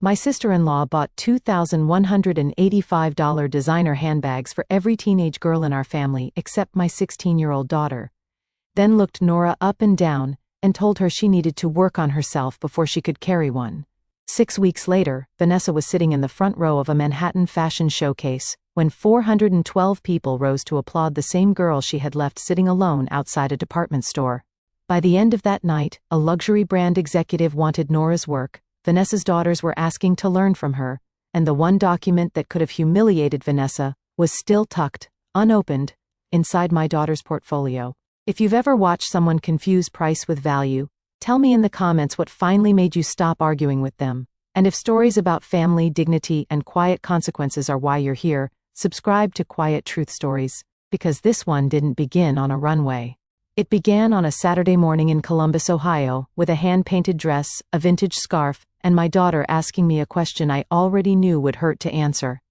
My sister-in-law bought $2,185 designer handbags for every teenage girl in our family except my 16-year-old daughter. Then looked Nora up and down and told her she needed to work on herself before she could carry one. 6 weeks later, Vanessa was sitting in the front row of a Manhattan fashion showcase when 412 people rose to applaud the same girl she had left sitting alone outside a department store. By the end of that night, a luxury brand executive wanted Nora's work, Vanessa's daughters were asking to learn from her, and the one document that could have humiliated Vanessa was still tucked, unopened, inside my daughter's portfolio. If you've ever watched someone confuse price with value, tell me in the comments what finally made you stop arguing with them. And if stories about family, dignity, and quiet consequences are why you're here, subscribe to Quiet Truth Stories, because this one didn't begin on a runway. It began on a Saturday morning in Columbus, Ohio, with a hand-painted dress, a vintage scarf, and my daughter asking me a question I already knew would hurt to answer.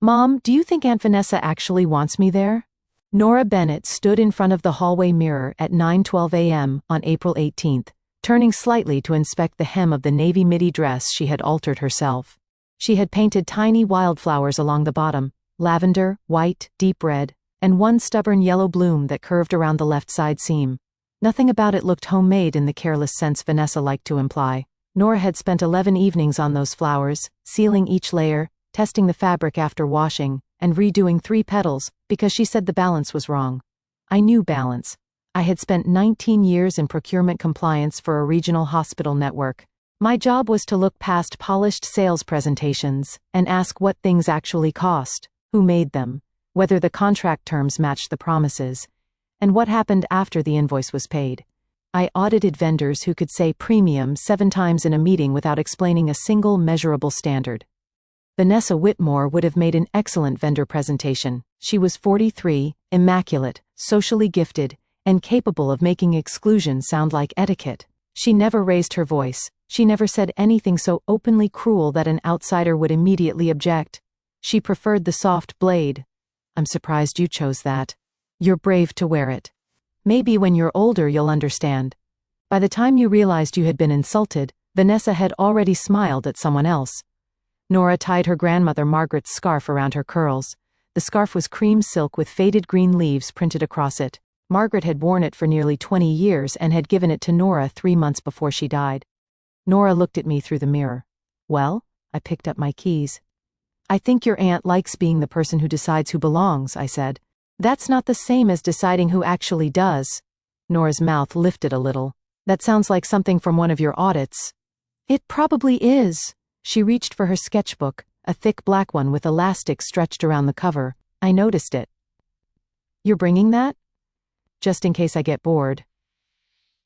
"Mom, do you think Aunt Vanessa actually wants me there?" Nora Bennett stood in front of the hallway mirror at 9:12 a.m. on April 18th, turning slightly to inspect the hem of the navy midi dress she had altered herself. She had painted tiny wildflowers along the bottom, lavender, white, deep red, and one stubborn yellow bloom that curved around the left side seam. Nothing about it looked homemade in the careless sense Vanessa liked to imply. Nora had spent 11 evenings on those flowers, sealing each layer, testing the fabric after washing, and redoing 3 petals, because she said the balance was wrong. I knew balance. I had spent 19 years in procurement compliance for a regional hospital network. My job was to look past polished sales presentations and ask what things actually cost, who made them, whether the contract terms matched the promises, and what happened after the invoice was paid. I audited vendors who could say premium 7 times in a meeting without explaining a single measurable standard. Vanessa Whitmore would have made an excellent vendor presentation. She was 43, immaculate, socially gifted, and capable of making exclusion sound like etiquette. She never raised her voice. She never said anything so openly cruel that an outsider would immediately object. She preferred the soft blade. "I'm surprised you chose that. You're brave to wear it. Maybe when you're older you'll understand." By the time you realized you had been insulted, Vanessa had already smiled at someone else. Nora tied her grandmother Margaret's scarf around her curls. The scarf was cream silk with faded green leaves printed across it. Margaret had worn it for nearly 20 years and had given it to Nora 3 months before she died. Nora looked at me through the mirror. "Well?" I picked up my keys. "I think your aunt likes being the person who decides who belongs," I said. "That's not the same as deciding who actually does." Nora's mouth lifted a little. "That sounds like something from one of your audits." "It probably is." She reached for her sketchbook, a thick black one with elastic stretched around the cover. I noticed it. "You're bringing that?" "Just in case I get bored."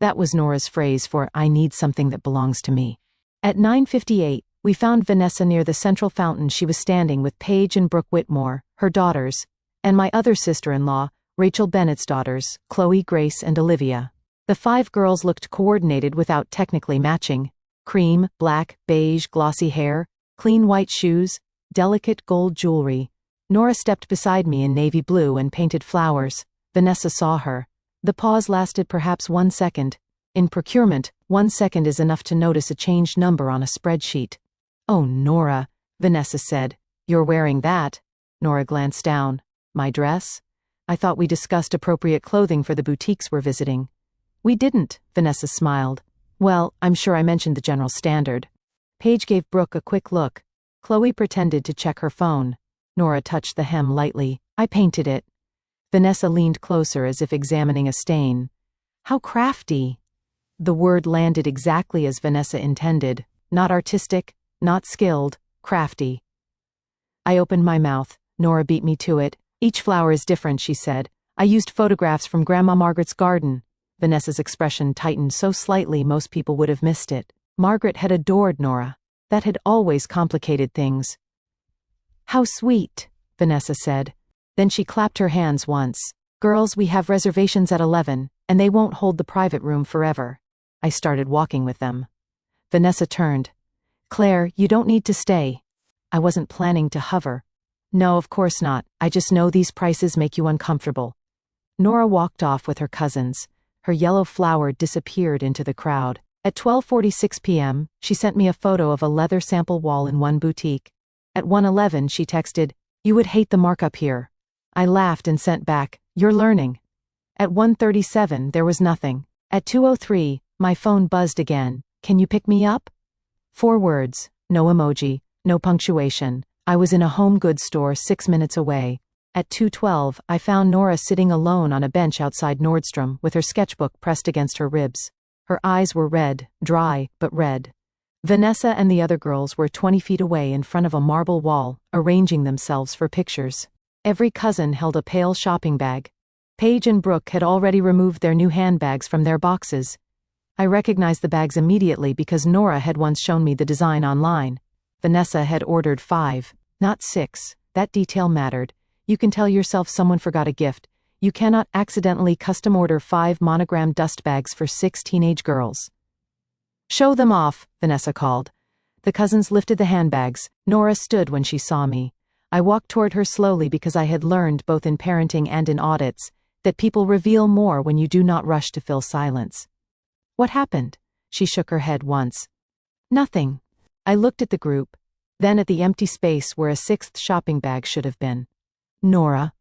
That was Nora's phrase for "I need something that belongs to me." At 9:58, we found Vanessa near the central fountain. She was standing with Paige and Brooke Whitmore, her daughters, and my other sister-in-law, Rachel Bennett's daughters, Chloe, Grace, and Olivia. The 5 girls looked coordinated without technically matching. Cream, black, beige, glossy hair, clean white shoes, delicate gold jewelry. Nora stepped beside me in navy blue and painted flowers. Vanessa saw her. The pause lasted perhaps 1 second. In procurement, 1 second is enough to notice a changed number on a spreadsheet. "Oh, Nora," Vanessa said. "You're wearing that." Nora glanced down. "My dress? I thought we discussed appropriate clothing for the boutiques we're visiting." "We didn't," Vanessa smiled. "Well, I'm sure I mentioned the general standard." Paige gave Brooke a quick look. Chloe pretended to check her phone. Nora touched the hem lightly. "I painted it." Vanessa leaned closer as if examining a stain. "How crafty." The word landed exactly as Vanessa intended. Not artistic, not skilled, crafty. I opened my mouth. Nora beat me to it. "Each flower is different," she said. "I used photographs from Grandma Margaret's garden." Vanessa's expression tightened so slightly most people would have missed it. Margaret had adored Nora. That had always complicated things. "How sweet," Vanessa said. Then she clapped her hands once. "Girls, we have reservations at 11, and they won't hold the private room forever." I started walking with them. Vanessa turned. "Claire, you don't need to stay." I wasn't planning to hover. "No, of course not. I just know these prices make you uncomfortable." Nora walked off with her cousins. Her yellow flower disappeared into the crowd. At 12:46 p.m., she sent me a photo of a leather sample wall in one boutique. At 1:11 she texted, "You would hate the markup here." I laughed and sent back, "You're learning." At 1:37 there was nothing. At 2:03, my phone buzzed again. "Can you pick me up?" 4 words, no emoji, no punctuation. I was in a home goods store 6 minutes away. At 2:12, I found Nora sitting alone on a bench outside Nordstrom with her sketchbook pressed against her ribs. Her eyes were red, dry, but red. Vanessa and the other girls were 20 feet away in front of a marble wall, arranging themselves for pictures. Every cousin held a pale shopping bag. Paige and Brooke had already removed their new handbags from their boxes. I recognized the bags immediately because Nora had once shown me the design online. Vanessa had ordered 5, not 6. That detail mattered. You can tell yourself someone forgot a gift. You cannot accidentally custom order 5 monogrammed dust bags for 6 teenage girls. "Show them off," Vanessa called. The cousins lifted the handbags. Nora stood when she saw me. I walked toward her slowly because I had learned, both in parenting and in audits, that people reveal more when you do not rush to fill silence. "What happened?" She shook her head once. "Nothing." I looked at the group, then at the empty space where a 6th shopping bag should have been. "Nora."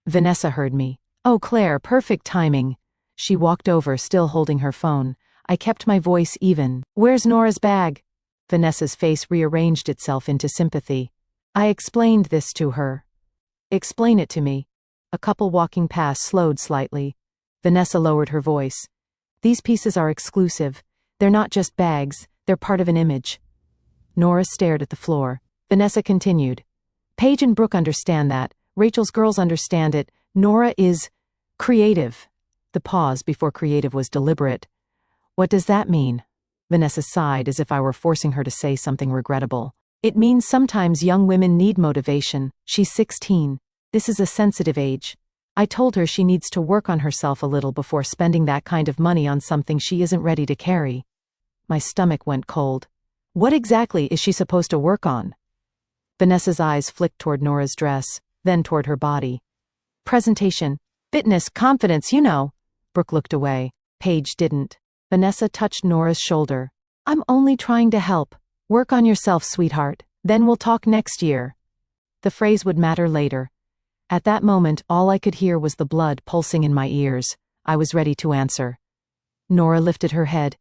Vanessa heard me. "Oh, Claire, perfect timing." She walked over, still holding her phone. I kept my voice even. "Where's Nora's bag?" Vanessa's face rearranged itself into sympathy. I explained this to her. "Explain it to me." A couple walking past slowed slightly. Vanessa lowered her voice. "These pieces are exclusive. They're not just bags, they're part of an image." Nora stared at the floor. Vanessa continued. "Paige and Brooke understand that. Rachel's girls understand it. Nora is creative." The pause before creative was deliberate. "What does that mean?" Vanessa sighed as if I were forcing her to say something regrettable. "It means sometimes young women need motivation. She's 16. This is a sensitive age. I told her she needs to work on herself a little before spending that kind of money on something she isn't ready to carry." My stomach went cold. "What exactly is she supposed to work on?" Vanessa's eyes flicked toward Nora's dress, then toward her body. "Presentation, fitness, confidence, you know." Brooke looked away. Paige didn't. Vanessa touched Nora's shoulder. "I'm only trying to help. Work on yourself, sweetheart. Then we'll talk next year." The phrase would matter later. At that moment, all I could hear was the blood pulsing in my ears. I was ready to answer. Nora lifted her head.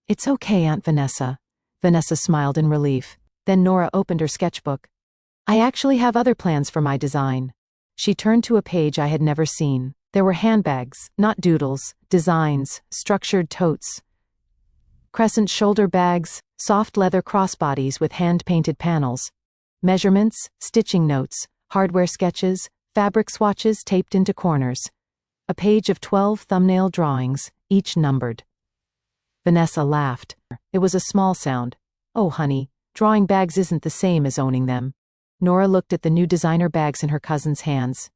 "It's okay, Aunt Vanessa." Vanessa smiled in relief. Then Nora opened her sketchbook. "I actually have other plans for my design." She turned to a page I had never seen. There were handbags, not doodles, designs, structured totes. Crescent shoulder bags, soft leather crossbodies with hand-painted panels. Measurements, stitching notes, hardware sketches, fabric swatches taped into corners. A page of 12 thumbnail drawings, each numbered. Vanessa laughed. It was a small sound. "Oh, honey, drawing bags isn't the same as owning them." Nora looked at the new designer bags in her cousin's hands.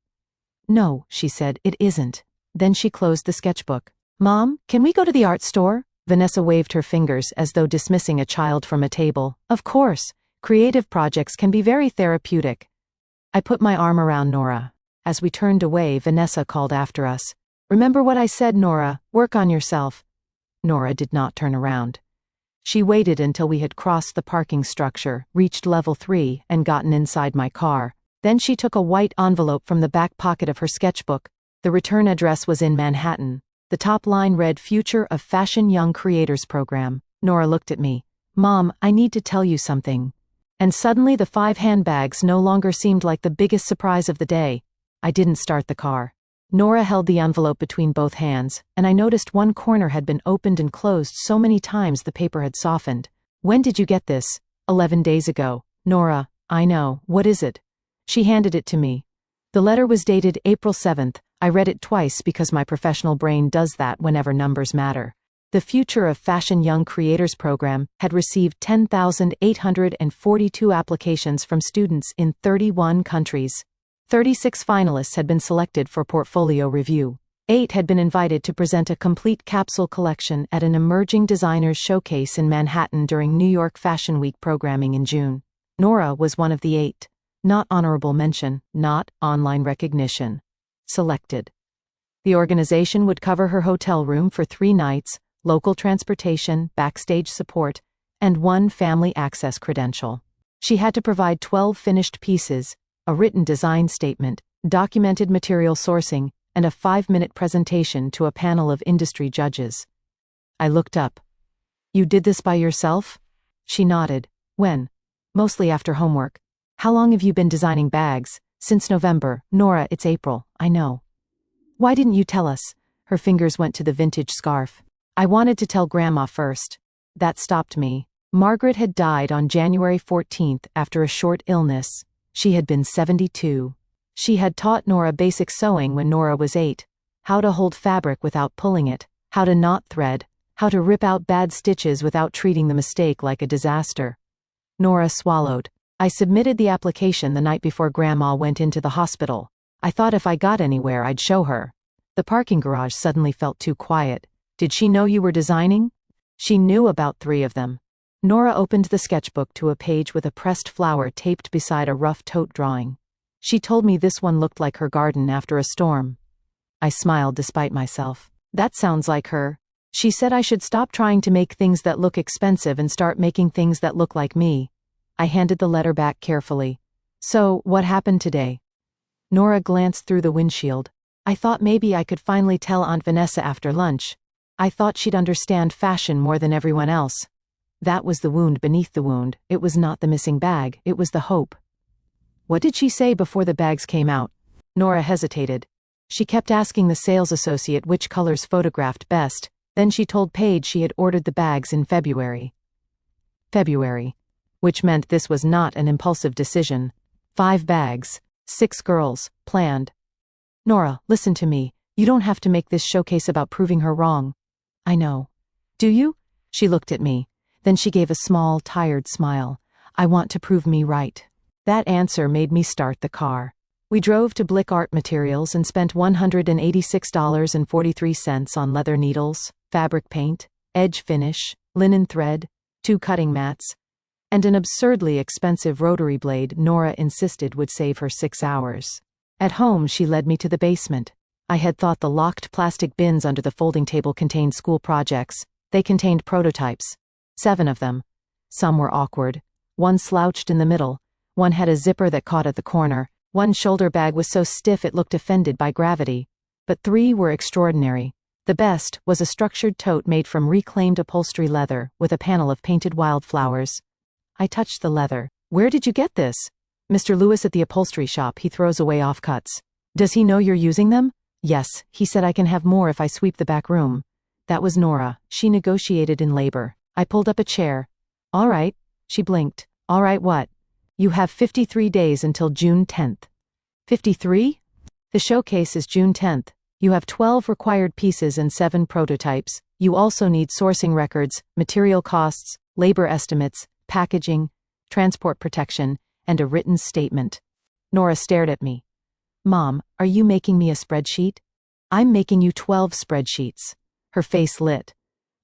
"No," she said, "it isn't." Then she closed the sketchbook. "Mom, can we go to the art store?" Vanessa waved her fingers as though dismissing a child from a table. "Of course. Creative projects can be very therapeutic." I put my arm around Nora. As we turned away, Vanessa called after us. "Remember what I said, Nora. Work on yourself." Nora did not turn around. She waited until we had crossed the parking structure, reached level 3, and gotten inside my car. Then she took a white envelope from the back pocket of her sketchbook. The return address was in Manhattan. The top line read Future of Fashion Young Creators Program. Nora looked at me. "Mom, I need to tell you something." And suddenly the 5 handbags no longer seemed like the biggest surprise of the day. I didn't start the car. Nora held the envelope between both hands, and I noticed one corner had been opened and closed so many times the paper had softened. "When did you get this?" 11 days ago. "Nora, I know. What is it?" She handed it to me. The letter was dated April 7th. I read it twice because my professional brain does that whenever numbers matter. The Future of Fashion Young Creators Program had received 10,842 applications from students in 31 countries. 36 finalists had been selected for portfolio review. 8 had been invited to present a complete capsule collection at an emerging designers showcase in Manhattan during New York Fashion Week programming in June. Nora was one of the 8. Not honorable mention, not online recognition. Selected. The organization would cover her hotel room for 3 nights, local transportation, backstage support, and 1 family access credential. She had to provide 12 finished pieces, a written design statement, documented material sourcing, and a 5-minute presentation to a panel of industry judges. I looked up. "You did this by yourself?" She nodded. "When?" "Mostly after homework." "How long have you been designing bags?" "Since November." "Nora, it's April." "I know." "Why didn't you tell us?" Her fingers went to the vintage scarf. "I wanted to tell Grandma first." That stopped me. Margaret had died on January 14th after a short illness. She had been 72. She had taught Nora basic sewing when Nora was 8. How to hold fabric without pulling it, how to knot thread, how to rip out bad stitches without treating the mistake like a disaster. Nora swallowed. "I submitted the application the night before Grandma went into the hospital. I thought if I got anywhere I'd show her." The parking garage suddenly felt too quiet. "Did she know you were designing?" "She knew about 3 of them." Nora opened the sketchbook to a page with a pressed flower taped beside a rough tote drawing. "She told me this one looked like her garden after a storm." I smiled despite myself. "That sounds like her. She said I should stop trying to make things that look expensive and start making things that look like me." I handed the letter back carefully. "So, what happened today?" Nora glanced through the windshield. "I thought maybe I could finally tell Aunt Vanessa after lunch. I thought she'd understand fashion more than everyone else." That was the wound beneath the wound. It was not the missing bag, it was the hope. "What did she say before the bags came out?" Nora hesitated. "She kept asking the sales associate which colors photographed best, then she told Paige she had ordered the bags in February." February. Which meant this was not an impulsive decision. 5 bags, 6 girls, planned. "Nora, listen to me. You don't have to make this showcase about proving her wrong." "I know." "Do you?" She looked at me. Then she gave a small, tired smile. "I want to prove me right." That answer made me start the car. We drove to Blick Art Materials and spent $186.43 on leather needles, fabric paint, edge finish, linen thread, 2 cutting mats, and an absurdly expensive rotary blade Nora insisted would save her 6 hours. At home, she led me to the basement. I had thought the locked plastic bins under the folding table contained school projects. They contained prototypes. 7 of them. Some were awkward. 1 slouched in the middle. 1 had a zipper that caught at the corner. 1 shoulder bag was so stiff it looked offended by gravity. But 3 were extraordinary. The best was a structured tote made from reclaimed upholstery leather with a panel of painted wildflowers. I touched the leather. "Where did you get this?" "Mr. Lewis at the upholstery shop. He throws away offcuts." "Does he know you're using them?" "Yes, he said I can have more if I sweep the back room." That was Nora. She negotiated in labor. I pulled up a chair. "All right." She blinked. "All right what?" "You have 53 days until June 10th. 53? The showcase is June 10th. You have 12 required pieces and 7 prototypes. You also need sourcing records, material costs, labor estimates, packaging, transport protection, and a written statement." Nora stared at me. "Mom, are you making me a spreadsheet?" "I'm making you 12 spreadsheets." Her face lit.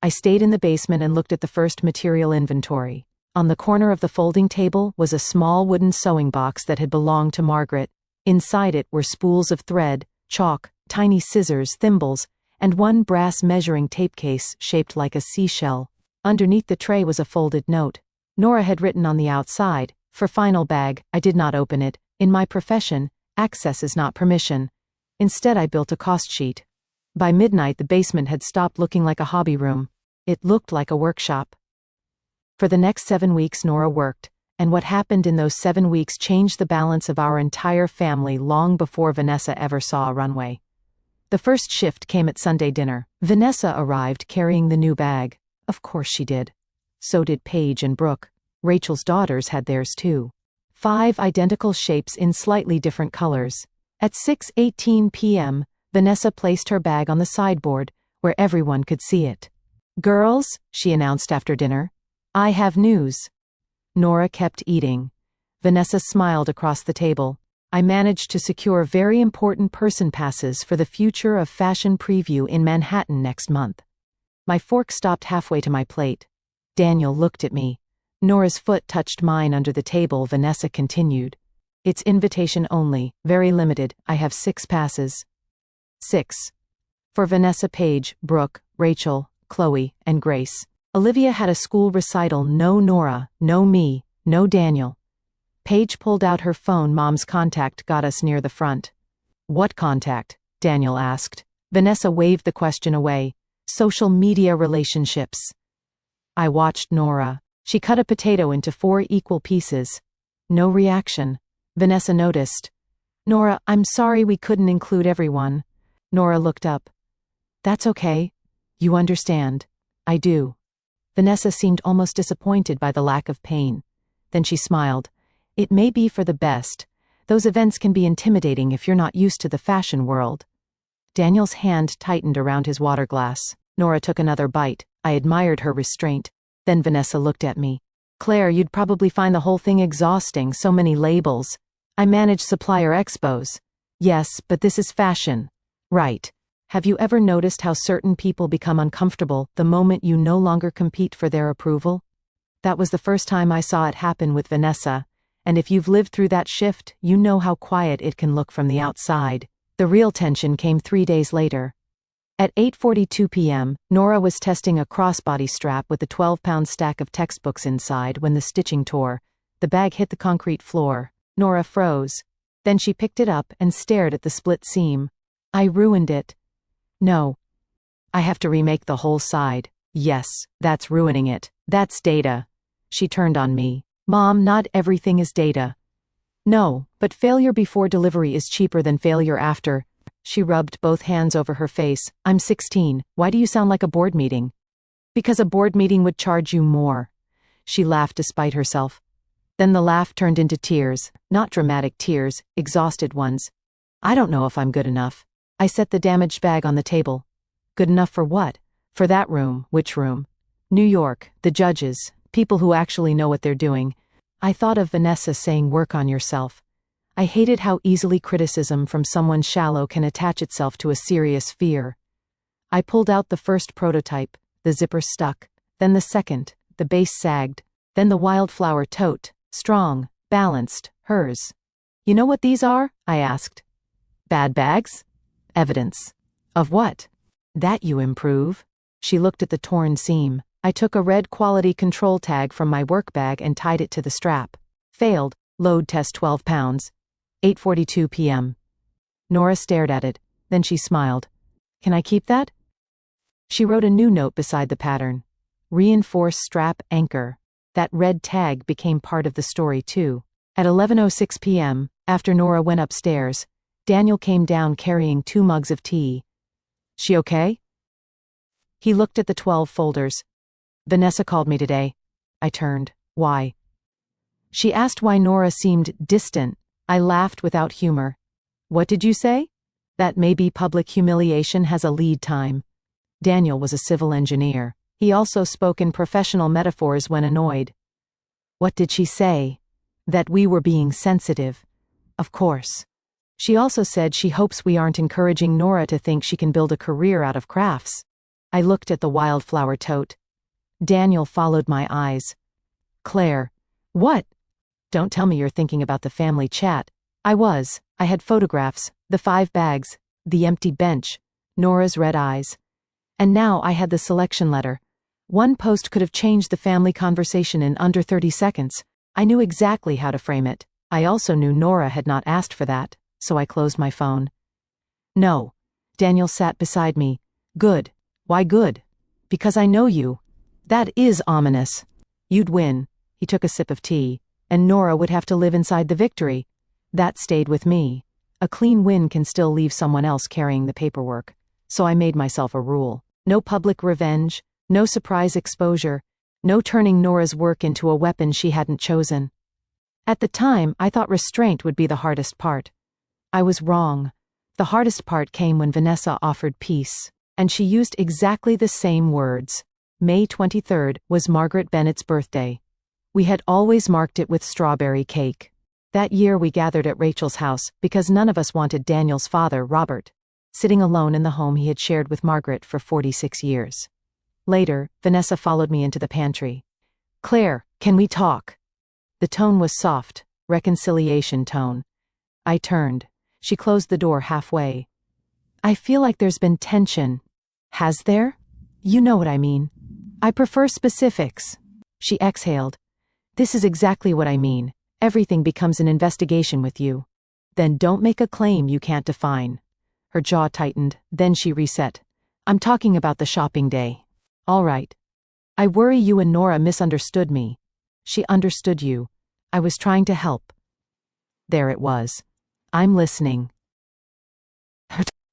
I stayed in the basement and looked at the first material inventory. On the corner of the folding table was a small wooden sewing box that had belonged to Margaret. Inside it were spools of thread, chalk, tiny scissors, thimbles, and 1 brass measuring tape case shaped like a seashell. Underneath the tray was a folded note. Nora had written on the outside, "For final bag, I did not open it. In my profession, access is not permission." Instead, I built a cost sheet. By midnight, the basement had stopped looking like a hobby room. It looked like a workshop. For the next 7 weeks, Nora worked, and what happened in those 7 weeks changed the balance of our entire family long before Vanessa ever saw a runway. The first shift came at Sunday dinner. Vanessa arrived carrying the new bag. Of course she did. So did Paige and Brooke. Rachel's daughters had theirs too. 5 identical shapes in slightly different colors. At 6:18 p.m., Vanessa placed her bag on the sideboard, where everyone could see it. "Girls," she announced after dinner, "I have news." Nora kept eating. Vanessa smiled across the table. "I managed to secure very important person passes for the Future of Fashion preview in Manhattan next month." My fork stopped halfway to my plate. Daniel looked at me. Nora's foot touched mine under the table. Vanessa continued. "It's invitation only, very limited. I have 6 passes." 6. For Vanessa, Paige, Brooke, Rachel, Chloe, and Grace. Olivia had a school recital. No Nora, no me, no Daniel. Paige pulled out her phone. Mom's contact got us near the front. What contact? Daniel asked. Vanessa waved the question away. Social media relationships. I watched Nora. She cut a potato into 4 equal pieces. No reaction. Vanessa noticed. Nora, I'm sorry we couldn't include everyone. Nora looked up. That's okay. You understand. I do. Vanessa seemed almost disappointed by the lack of pain. Then she smiled. It may be for the best. Those events can be intimidating if you're not used to the fashion world. Daniel's hand tightened around his water glass. Nora took another bite. I admired her restraint. Then Vanessa looked at me. Claire, you'd probably find the whole thing exhausting, so many labels. I manage supplier expos. Yes, but this is fashion. Right. Have you ever noticed how certain people become uncomfortable the moment you no longer compete for their approval? That was the first time I saw it happen with Vanessa, and if you've lived through that shift, you know how quiet it can look from the outside. The real tension came 3 days later. At 8:42 p.m., Nora was testing a crossbody strap with a 12-pound stack of textbooks inside when the stitching tore. The bag hit the concrete floor. Nora froze. Then she picked it up and stared at the split seam. I ruined it. No. I have to remake the whole side. Yes, that's ruining it. That's data. She turned on me. Mom, not everything is data. No, but failure before delivery is cheaper than failure after. She rubbed both hands over her face. I'm 16. Why do you sound like a board meeting? Because a board meeting would charge you more. She laughed despite herself. Then the laugh turned into tears, not dramatic tears, exhausted ones. I don't know if I'm good enough. I set the damaged bag on the table. Good enough for what? For that room. Which room? New York, the judges, people who actually know what they're doing. I thought of Vanessa saying work on yourself. I hated how easily criticism from someone shallow can attach itself to a serious fear. I pulled out the first prototype. The zipper stuck. Then the second. The base sagged. Then the wildflower tote. Strong, balanced, hers. You know what these are? I asked. Bad bags? Evidence. Of what? That you improve. She looked at the torn seam. I took a red quality control tag from my work bag and tied it to the strap. Failed. Load test 12 pounds. 8:42 p.m. Nora stared at it. Then she smiled. Can I keep that? She wrote a new note beside the pattern. Reinforce strap anchor. That red tag became part of the story too. At 11:06 p.m., after Nora went upstairs, Daniel came down carrying 2 mugs of tea. She okay? He looked at the 12 folders. Vanessa called me today. I turned. Why? She asked why Nora seemed distant. I laughed without humor. What did you say? That maybe public humiliation has a lead time. Daniel was a civil engineer. He also spoke in professional metaphors when annoyed. What did she say? That we were being sensitive. Of course. She also said she hopes we aren't encouraging Nora to think she can build a career out of crafts. I looked at the wildflower tote. Daniel followed my eyes. Claire. What? Don't tell me you're thinking about the family chat. I was. I had photographs, the 5 bags, the empty bench, Nora's red eyes. And now I had the selection letter. One post could have changed the family conversation in under 30 seconds. I knew exactly how to frame it. I also knew Nora had not asked for that, so I closed my phone. No. Daniel sat beside me. Good. Why good? Because I know you. That is ominous. You'd win. He took a sip of tea. And Nora would have to live inside the victory. That stayed with me. A clean win can still leave someone else carrying the paperwork. So I made myself a rule. No public revenge, no surprise exposure, no turning Nora's work into a weapon she hadn't chosen. At the time, I thought restraint would be the hardest part. I was wrong. The hardest part came when Vanessa offered peace, and she used exactly the same words. May 23rd was Margaret Bennett's birthday. We had always marked it with strawberry cake. That year we gathered at Rachel's house because none of us wanted Daniel's father, Robert, sitting alone in the home he had shared with Margaret for 46 years. Later, Vanessa followed me into the pantry. Claire, can we talk? The tone was soft, reconciliation tone. I turned. She closed the door halfway. I feel like there's been tension. Has there? You know what I mean. I prefer specifics. She exhaled. This is exactly what I mean. Everything becomes an investigation with you. Then don't make a claim you can't define. Her jaw tightened, then she reset. I'm talking about the shopping day. All right. I worry you and Nora misunderstood me. She understood you. I was trying to help. There it was. I'm listening.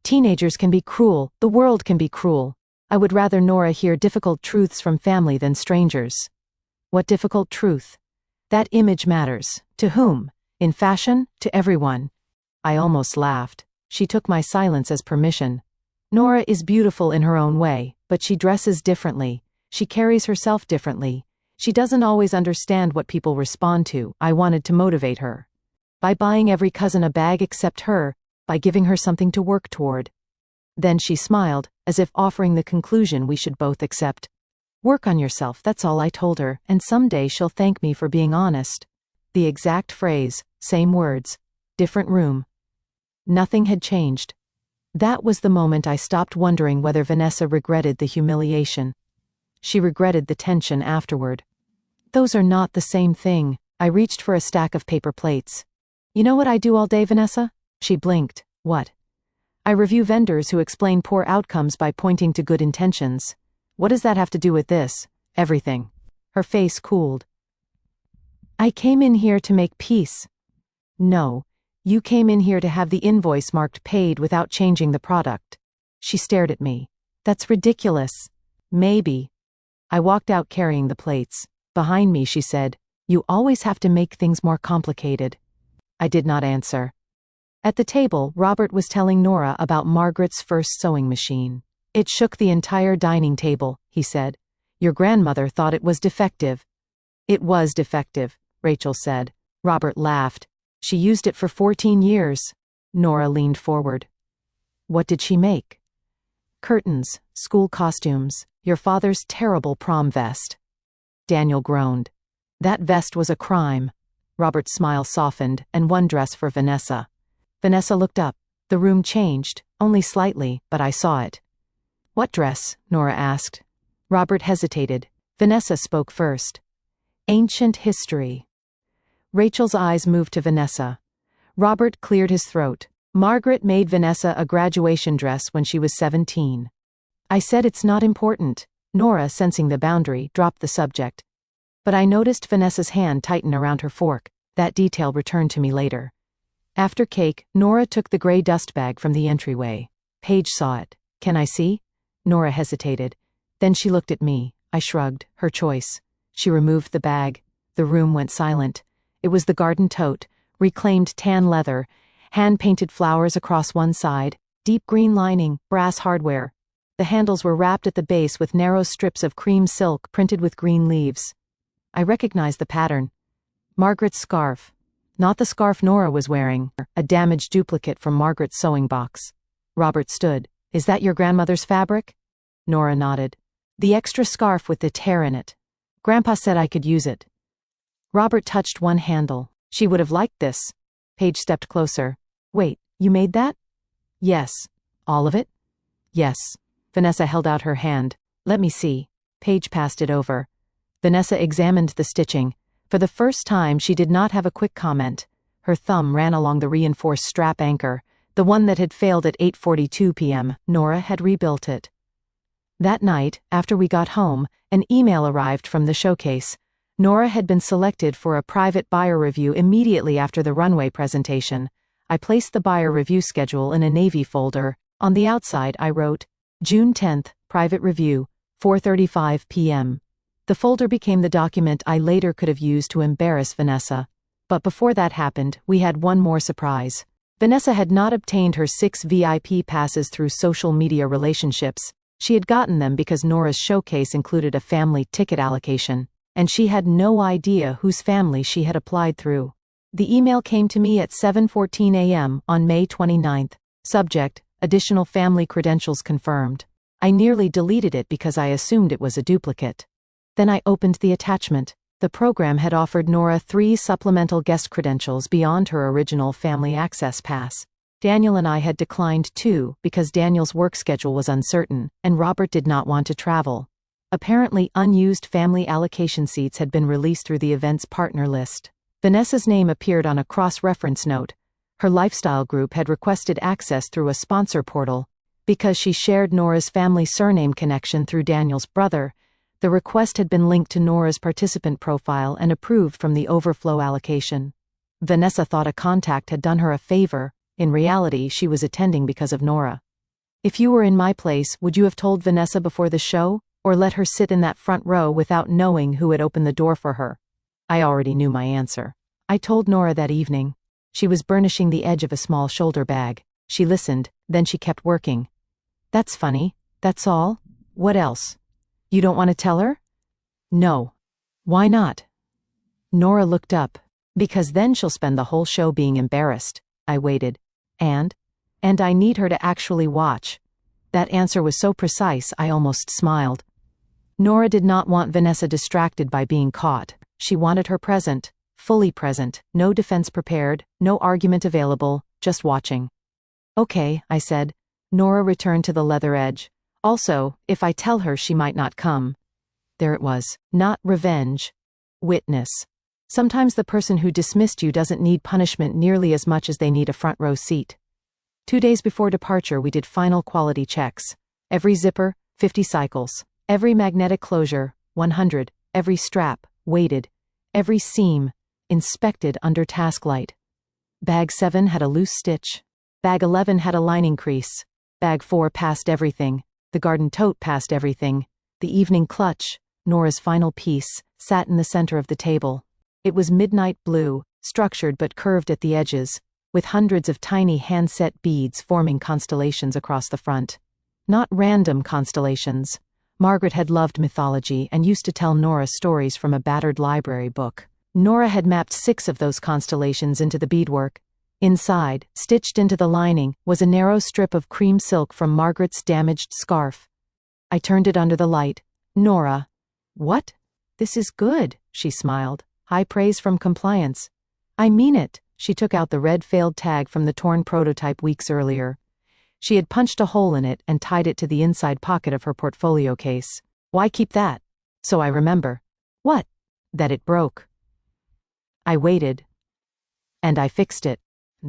Teenagers can be cruel, the world can be cruel. I would rather Nora hear difficult truths from family than strangers. What difficult truth? That image matters. To whom? In fashion? To everyone. I almost laughed. She took my silence as permission. Nora is beautiful in her own way, but she dresses differently. She carries herself differently. She doesn't always understand what people respond to. I wanted to motivate her. By buying every cousin a bag except her, by giving her something to work toward. Then she smiled, as if offering the conclusion we should both accept. Work on yourself, that's all I told her, and someday she'll thank me for being honest. The exact phrase, same words, different room. Nothing had changed. That was the moment I stopped wondering whether Vanessa regretted the humiliation. She regretted the tension afterward. Those are not the same thing. I reached for a stack of paper plates. You know what I do all day, Vanessa? She blinked. What? I review vendors who explain poor outcomes by pointing to good intentions. What does that have to do with this? Everything. Her face cooled. I came in here to make peace. No, you came in here to have the invoice marked paid without changing the product. She stared at me. That's ridiculous. Maybe. I walked out carrying the plates. Behind me, she said, you always have to make things more complicated. I did not answer. At the table, Robert was telling Nora about Margaret's first sewing machine. It shook the entire dining table, he said. Your grandmother thought it was defective. It was defective, Rachel said. Robert laughed. She used it for 14 years. Nora leaned forward. What did she make? Curtains, school costumes, your father's terrible prom vest. Daniel groaned. That vest was a crime. Robert's smile softened, and one dress for Vanessa. Vanessa looked up. The room changed, only slightly, but I saw it. What dress? Nora asked. Robert hesitated. Vanessa spoke first. Ancient history. Rachel's eyes moved to Vanessa. Robert cleared his throat. Margaret made Vanessa a graduation dress when she was 17. I said it's not important. Nora, sensing the boundary, dropped the subject. But I noticed Vanessa's hand tighten around her fork. That detail returned to me later. After cake, Nora took the gray dust bag from the entryway. Paige saw it. Can I see? Nora hesitated. Then she looked at me. I shrugged. Her choice. She removed the bag. The room went silent. It was the garden tote, reclaimed tan leather, hand-painted flowers across one side, deep green lining, brass hardware. The handles were wrapped at the base with narrow strips of cream silk printed with green leaves. I recognized the pattern. Margaret's scarf. Not the scarf Nora was wearing, a damaged duplicate from Margaret's sewing box. Robert stood. Is that your grandmother's fabric? Nora nodded. The extra scarf with the tear in it. Grandpa said I could use it. Robert touched one handle. She would have liked this. Paige stepped closer. Wait, you made that? Yes. All of it? Yes. Vanessa held out her hand. Let me see. Paige passed it over. Vanessa examined the stitching. For the first time, she did not have a quick comment. Her thumb ran along the reinforced strap anchor, the one that had failed at 8:42 p.m. Nora had rebuilt it. That night, after we got home, an email arrived from the showcase. Nora had been selected for a private buyer review immediately after the Runway presentation. I placed the buyer review schedule in a navy folder. On the outside, I wrote, June 10th, private review, 4:35 p.m. The folder became the document I later could have used to embarrass Vanessa. But before that happened, we had one more surprise. Vanessa had not obtained her 6 VIP passes through social media relationships. She had gotten them because Nora's showcase included a family ticket allocation, and she had no idea whose family she had applied through. The email came to me at 7:14 a.m. on May 29th. Subject, additional family credentials confirmed. I nearly deleted it because I assumed it was a duplicate. Then I opened the attachment. The program had offered Nora 3 supplemental guest credentials beyond her original family access pass. Daniel and I had declined too, because Daniel's work schedule was uncertain, and Robert did not want to travel. Apparently, unused family allocation seats had been released through the event's partner list. Vanessa's name appeared on a cross-reference note. Her lifestyle group had requested access through a sponsor portal. Because she shared Nora's family surname connection through Daniel's brother, the request had been linked to Nora's participant profile and approved from the overflow allocation. Vanessa thought a contact had done her a favor. In reality, she was attending because of Nora. If you were in my place, would you have told Vanessa before the show, or let her sit in that front row without knowing who had opened the door for her? I already knew my answer. I told Nora that evening. She was burnishing the edge of a small shoulder bag. She listened, then she kept working. That's funny. That's all? What else? You don't want to tell her? No. Why not? Nora looked up. Because then she'll spend the whole show being embarrassed. I waited. And I need her to actually watch. That answer was so precise I almost smiled. Nora did not want Vanessa distracted by being caught. She wanted her present, fully present, no defense prepared, no argument available, just watching. Okay, I said. Nora returned to the leather edge. Also, if I tell her, she might not come. There it was. Not revenge. Witness. Sometimes the person who dismissed you doesn't need punishment nearly as much as they need a front row seat. 2 days before departure, we did final quality checks. Every zipper, 50 cycles. Every magnetic closure, 100. Every strap, weighted. Every seam, inspected under task light. Bag 7 had a loose stitch. Bag 11 had a lining crease. Bag 4 passed everything. The garden tote passed everything. The evening clutch, Nora's final piece, sat in the center of the table. It was midnight blue, structured but curved at the edges, with hundreds of tiny hand-set beads forming constellations across the front. Not random constellations. Margaret had loved mythology and used to tell Nora stories from a battered library book. Nora had mapped 6 of those constellations into the beadwork. Inside, stitched into the lining, was a narrow strip of cream silk from Margaret's damaged scarf. I turned it under the light. Nora. What? This is good, she smiled. High praise from compliance. I mean it. She took out the red failed tag from the torn prototype weeks earlier. She had punched a hole in it and tied it to the inside pocket of her portfolio case. Why keep that? So I remember. What? That it broke. I waited. And I fixed it.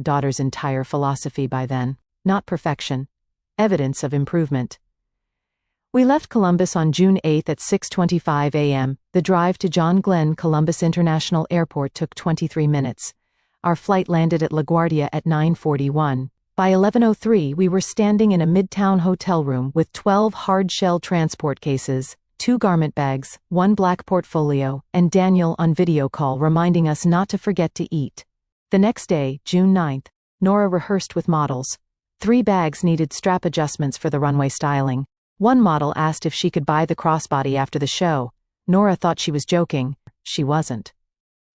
Daughter's entire philosophy by then. Not perfection. Evidence of improvement. We left Columbus on June 8 at 6:25 a.m. The drive to John Glenn Columbus International Airport took 23 minutes. Our flight landed at LaGuardia at 9:41. By 11:03 we were standing in a midtown hotel room with 12 hard-shell transport cases, 2 garment bags, 1 black portfolio, and Daniel on video call reminding us not to forget to eat. The next day, June 9, Nora rehearsed with models. 3 bags needed strap adjustments for the runway styling. 1 model asked if she could buy the crossbody after the show. Nora thought she was joking. She wasn't.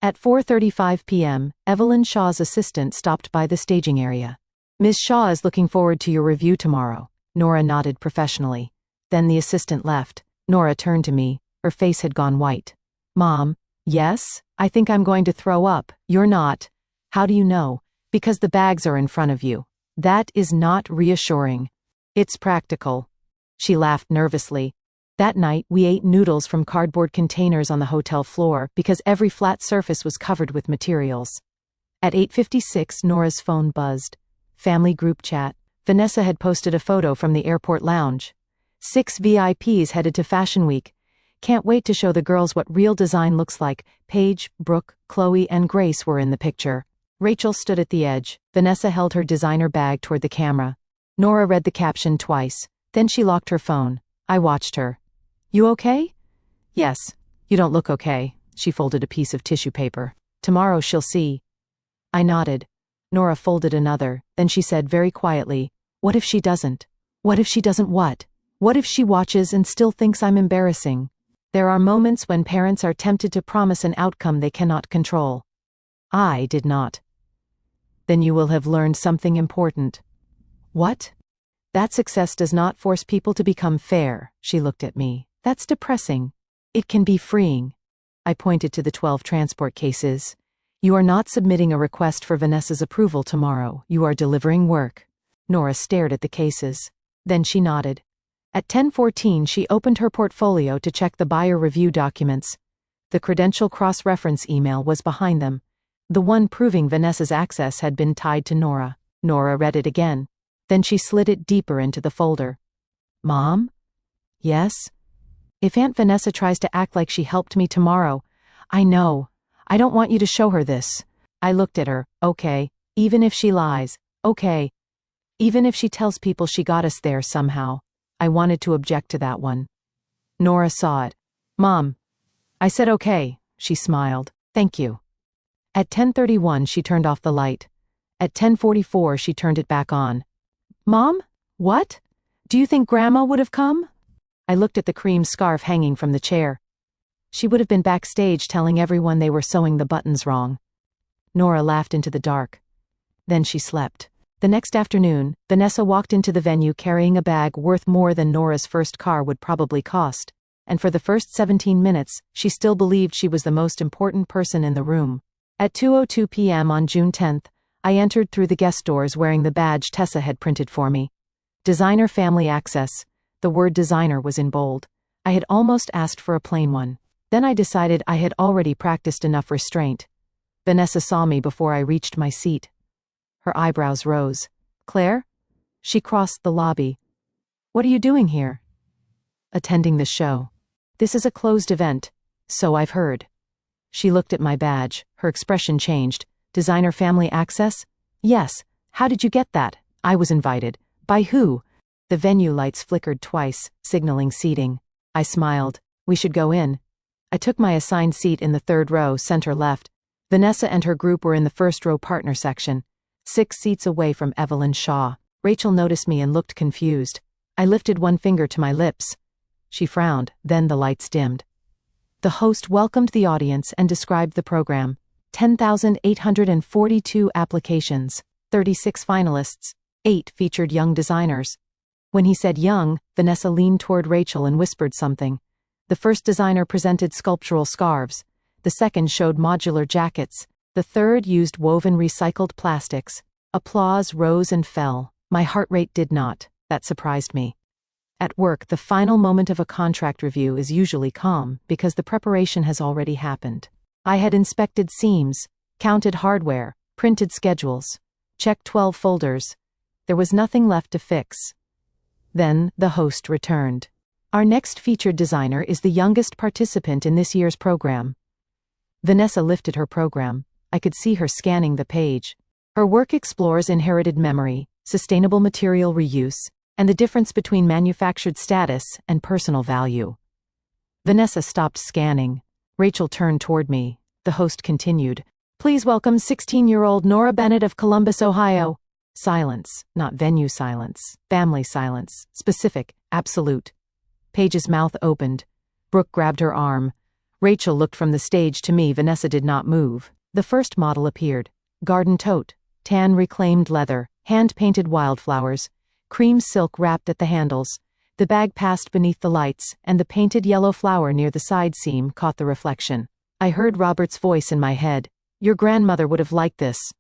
At 4:35 p.m., Evelyn Shaw's assistant stopped by the staging area. Ms. Shaw is looking forward to your review tomorrow. Nora nodded professionally. Then the assistant left. Nora turned to me. Her face had gone white. Mom, yes? I think I'm going to throw up. You're not. How do you know? Because the bags are in front of you. That is not reassuring. It's practical. She laughed nervously. That night, we ate noodles from cardboard containers on the hotel floor because every flat surface was covered with materials. At 8:56, Nora's phone buzzed. Family group chat. Vanessa had posted a photo from the airport lounge. 6 VIPs headed to Fashion Week. Can't wait to show the girls what real design looks like. Paige, Brooke, Chloe, and Grace were in the picture. Rachel stood at the edge. Vanessa held her designer bag toward the camera. Nora read the caption twice. Then she locked her phone. I watched her. You okay? Yes. You don't look okay. She folded a piece of tissue paper. Tomorrow she'll see. I nodded. Nora folded another. Then she said very quietly, what if she doesn't? What if she doesn't what? What if she watches and still thinks I'm embarrassing? There are moments when parents are tempted to promise an outcome they cannot control. I did not. Then you will have learned something important. What? That success does not force people to become fair. She looked at me. That's depressing. It can be freeing. I pointed to the 12 transport cases. You are not submitting a request for Vanessa's approval tomorrow. You are delivering work. Nora stared at the cases. Then she nodded. At 10:14 she opened her portfolio to check the buyer review documents. The credential cross-reference email was behind them. The one proving Vanessa's access had been tied to Nora. Nora read it again. Then she slid it deeper into the folder. Mom? Yes? If Aunt Vanessa tries to act like she helped me tomorrow, I know. I don't want you to show her this. I looked at her. Okay. Even if she lies. Okay. Even if she tells people she got us there somehow. I wanted to object to that one. Nora saw it. Mom. I said okay. She smiled. Thank you. At 10:31 she turned off the light. At 10:44 she turned it back on. Mom? What? Do you think Grandma would have come? I looked at the cream scarf hanging from the chair. She would have been backstage telling everyone they were sewing the buttons wrong. Nora laughed into the dark. Then she slept. The next afternoon, Vanessa walked into the venue carrying a bag worth more than Nora's first car would probably cost, and for the first 17 minutes, she still believed she was the most important person in the room. At 2:02 p.m. on June 10th, I entered through the guest doors wearing the badge Tessa had printed for me. Designer Family Access. The word designer was in bold. I had almost asked for a plain one. Then I decided I had already practiced enough restraint. Vanessa saw me before I reached my seat. Her eyebrows rose. Claire? She crossed the lobby. What are you doing here? Attending the show. This is a closed event, so I've heard. She looked at my badge. Her expression changed. Designer Family Access? Yes. How did you get that? I was invited. By who? The venue lights flickered twice, signaling seating. I smiled. We should go in. I took my assigned seat in the third row, center left. Vanessa and her group were in the first row partner section, 6 seats away from Evelyn Shaw. Rachel noticed me and looked confused. I lifted one finger to my lips. She frowned, then the lights dimmed. The host welcomed the audience and described the program. 10,842 applications, 36 finalists, 8 featured young designers. When he said young, Vanessa leaned toward Rachel and whispered something. The first designer presented sculptural scarves. The second showed modular jackets. The third used woven recycled plastics. Applause rose and fell. My heart rate did not. That surprised me. At work, the final moment of a contract review is usually calm because the preparation has already happened. I had inspected seams, counted hardware, printed schedules, checked 12 folders. There was nothing left to fix. Then the host returned. Our next featured designer is the youngest participant in this year's program. Vanessa lifted her program. I could see her scanning the page. Her work explores inherited memory, sustainable material reuse, and the difference between manufactured status and personal value. Vanessa stopped scanning. Rachel turned toward me. The host continued. Please welcome 16-year-old Nora Bennett of Columbus, Ohio. Silence, not venue silence, family silence, specific, absolute. Paige's mouth opened. Brooke grabbed her arm. Rachel looked from the stage to me. Vanessa did not move. The first model appeared. Garden tote, tan reclaimed leather, hand-painted wildflowers, cream silk wrapped at the handles. The bag passed beneath the lights, and the painted yellow flower near the side seam caught the reflection. I heard Robert's voice in my head. Your grandmother would have liked this.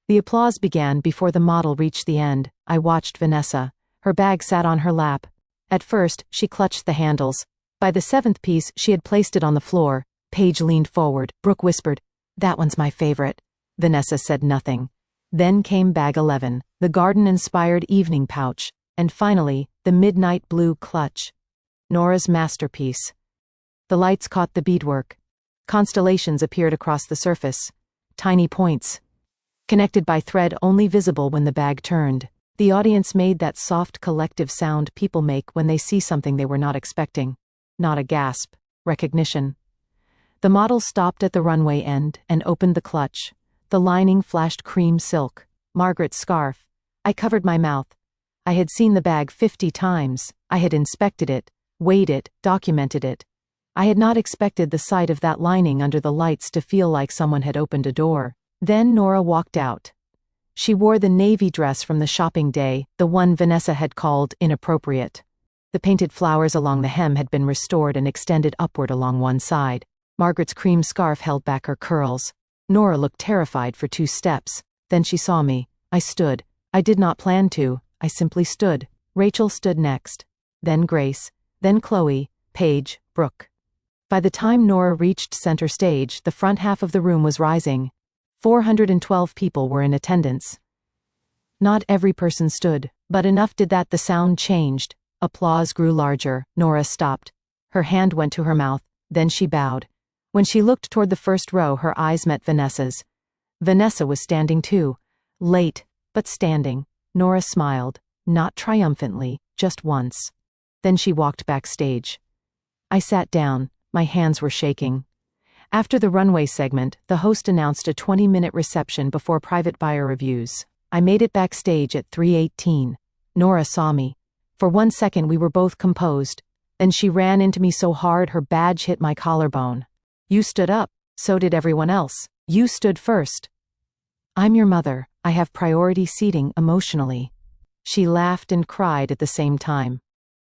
The applause began before the model reached the end. I watched Vanessa. Her bag sat on her lap. At first, she clutched the handles. By the 7th piece, she had placed it on the floor. Paige leaned forward. Brooke whispered, That one's my favorite. Vanessa said nothing. Then came bag 11, the garden-inspired evening pouch, and finally, the midnight blue clutch. Nora's masterpiece. The lights caught the beadwork. Constellations appeared across the surface. Tiny points. Connected by thread only visible when the bag turned. The audience made that soft collective sound people make when they see something they were not expecting. Not a gasp. Recognition. The model stopped at the runway end and opened the clutch. The lining flashed cream silk. Margaret's scarf. I covered my mouth. I had seen the bag 50 times. I had inspected it, weighed it, documented it. I had not expected the sight of that lining under the lights to feel like someone had opened a door. Then Nora walked out. She wore the navy dress from the shopping day, the one Vanessa had called inappropriate. The painted flowers along the hem had been restored and extended upward along one side. Margaret's cream scarf held back her curls. Nora looked terrified for 2 steps. Then she saw me. I stood. I did not plan to. I simply stood. Rachel stood next. Then Grace. Then Chloe, Paige, Brooke. By the time Nora reached center stage, the front half of the room was rising. 412 people were in attendance. Not every person stood, but enough did that the sound changed. Applause grew larger. Nora stopped. Her hand went to her mouth, then she bowed. When she looked toward the first row, her eyes met Vanessa's. Vanessa was standing too. Late, but standing. Nora smiled, not triumphantly, just once. Then she walked backstage. I sat down. My hands were shaking. After the runway segment, the host announced a 20-minute reception before private buyer reviews. I made it backstage at 3:18. Nora saw me. For 1 second we were both composed. Then she ran into me so hard her badge hit my collarbone. You stood up. So did everyone else. You stood first. I'm your mother. I have priority seating emotionally. She laughed and cried at the same time.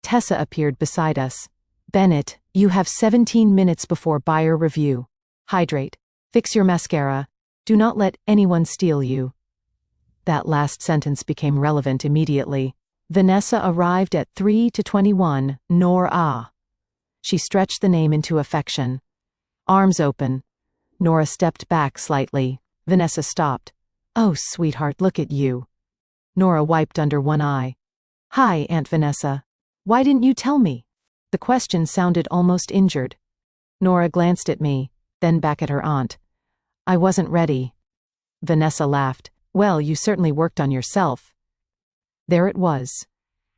Tessa appeared beside us. Bennett, you have 17 minutes before buyer review. Hydrate. Fix your mascara. Do not let anyone steal you. That last sentence became relevant immediately. Vanessa arrived at 3:21, Nora. She stretched the name into affection. Arms open. Nora stepped back slightly. Vanessa stopped. Oh, sweetheart, look at you. Nora wiped under one eye. Hi, Aunt Vanessa. Why didn't you tell me? The question sounded almost injured. Nora glanced at me, then back at her aunt. I wasn't ready. Vanessa laughed. Well, you certainly worked on yourself. There it was.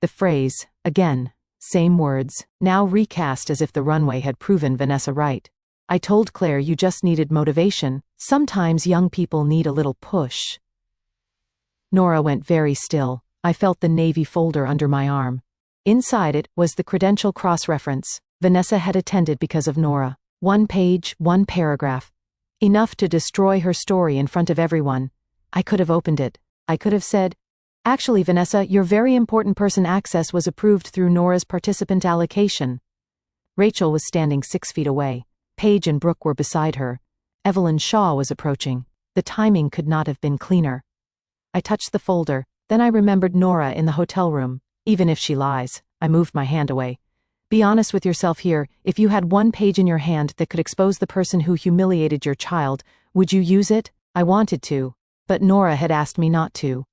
The phrase, again, same words, now recast as if the runway had proven Vanessa right. I told Claire you just needed motivation. Sometimes young people need a little push. Nora went very still. I felt the navy folder under my arm. Inside it was the credential cross-reference. Vanessa had attended because of Nora. 1 page, 1 paragraph. Enough to destroy her story in front of everyone. I could have opened it. I could have said, actually, Vanessa, your very important person access was approved through Nora's participant allocation. Rachel was standing 6 feet away. Paige and Brooke were beside her. Evelyn Shaw was approaching. The timing could not have been cleaner. I touched the folder. Then I remembered Nora in the hotel room. Even if she lies. I moved my hand away. Be honest with yourself here. If you had 1 page in your hand that could expose the person who humiliated your child, would you use it? I wanted to. But Nora had asked me not to.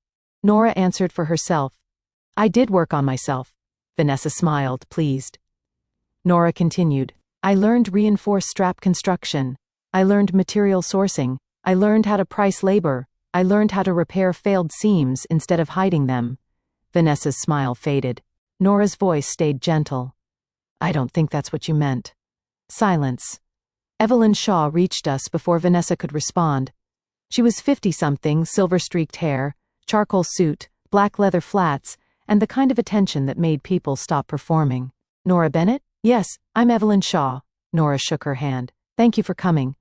Nora answered for herself. I did work on myself. Vanessa smiled, pleased. Nora continued. I learned reinforced strap construction. I learned material sourcing. I learned how to price labor. I learned how to repair failed seams instead of hiding them. Vanessa's smile faded. Nora's voice stayed gentle. I don't think that's what you meant. Silence. Evelyn Shaw reached us before Vanessa could respond. She was 50-something, silver-streaked hair, charcoal suit, black leather flats, and the kind of attention that made people stop performing. Nora Bennett? Yes, I'm Evelyn Shaw. Nora shook her hand. Thank you for coming.